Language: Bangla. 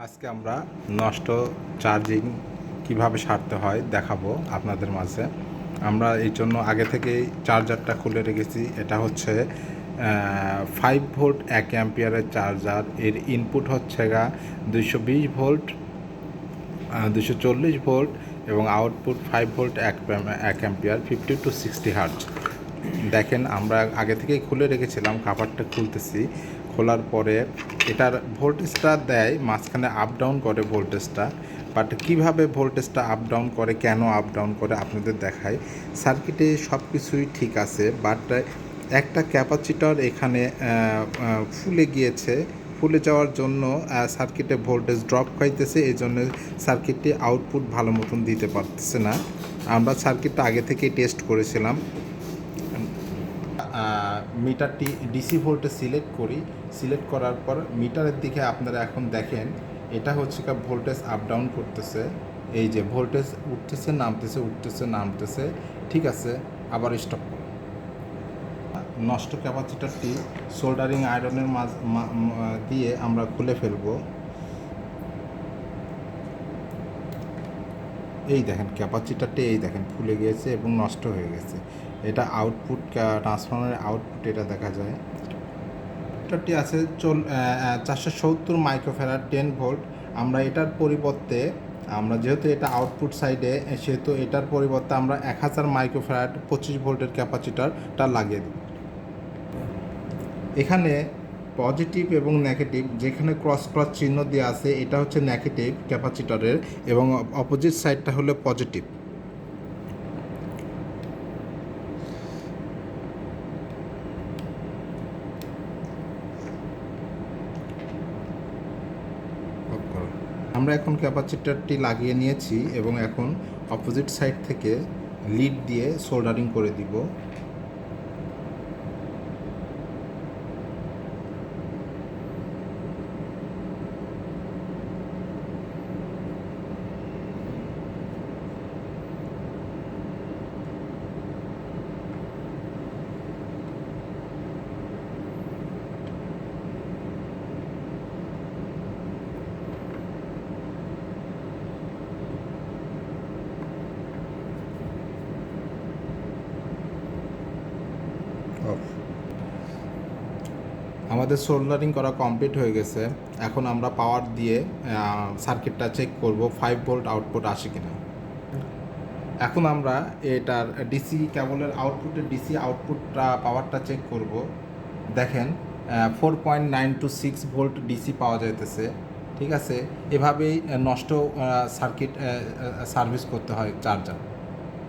আজকে আমরা নষ্ট চার্জিং কিভাবে সারতে হয় দেখাবো আপনাদের মাঝে। আমরা এই জন্য আগে থেকেই চার্জারটা খুলে রেখেছি। এটা হচ্ছে 5 ভোল্ট 1 অ্যাম্পিয়ারের চার্জার। এর ইনপুট হচ্ছে 220 ভোল্ট, 240 ভোল্ট এবং output 5 volt 1 ampere, 50 to 60 hertz. দেখেন আমরা আগে থেকেই খুলে রেখেছিলাম, কাভারটা খুলতেছি। খোলার পরে এটার ভোল্টেজটা দেয়, মাঝখানে আপ ডাউন করে ভোল্টেজটা। বাট কীভাবে ভোল্টেজটা আপ ডাউন করে, কেন আপ ডাউন করে আপনাদের দেখায়। সার্কিটে সব কিছুই ঠিক আছে, বাট একটা ক্যাপাসিটর এখানে ফুলে গিয়েছে। ফুলে যাওয়ার জন্য সার্কিটে ভোল্টেজ ড্রপ খাইতেছে, এই জন্য সার্কিটটি আউটপুট ভালো মতন দিতে পারতেছে না। আমরা সার্কিটটা আগে থেকেই টেস্ট করেছিলাম। মিটারটি ডিসি ভোল্টেজ সিলেক্ট করার পর মিটারের দিকে আপনারা এখন দেখেন, এটা হচ্ছে ভোল্টেজ আপ ডাউন করতেছে। এই যে ভোল্টেজ উঠতেছে নামতেছে, ঠিক আছে। আবার স্টপ করুন। নষ্ট ক্যাপাসিটারটি সোল্ডারিং আয়রনের দিয়ে আমরা খুলে ফেলবো। এই দেখেন ক্যাপাসিটারটি, এই দেখেন ফুলে গিয়েছে এবং নষ্ট হয়ে গেছে। এটা আউটপুট, ট্রান্সফরমারের আউটপুট এটা দেখা যায়। এটাটি আছে 470 মাইক্রোফ্যারাড 10 ভোল্ট। আমরা এটার পরিবর্তে, আমরা যেহেতু এটা আউটপুট সাইডে, সেহেতু এটার পরিবর্তে আমরা 1000 মাইক্রোফ্যারাড 25 ভোল্টের ক্যাপাসিটারটা লাগিয়ে দেব। এখানে পজিটিভ এবং নেগেটিভ, যেখানে ক্রস চিহ্ন দেওয়া আছে এটা হচ্ছে নেগেটিভ ক্যাপাসিটরের, এবং অপোজিট সাইডটা হলো পজিটিভ। আমরা এখন ক্যাপাসিটরটি লাগিয়ে নিয়েছি এবং এখন অপোজিট সাইড থেকে লিড দিয়ে সোল্ডারিং করে দিব। আমাদের সোল্ডারিং করা কমপ্লিট হয়ে গেছে। এখন আমরা পাওয়ার দিয়ে সার্কিটটা চেক করব 5 ভোল্ট আউটপুট আসে কিনা। এখন আমরা এটার ডিসি কেবলের ডিসি আউটপুটটা পাওয়ারটা চেক করব। দেখেন 4.926 ভোল্ট ডিসি পাওয়া যাইতেছে, ঠিক আছে। এভাবেই নষ্ট সার্কিট সার্ভিস করতে হয় চার্জার।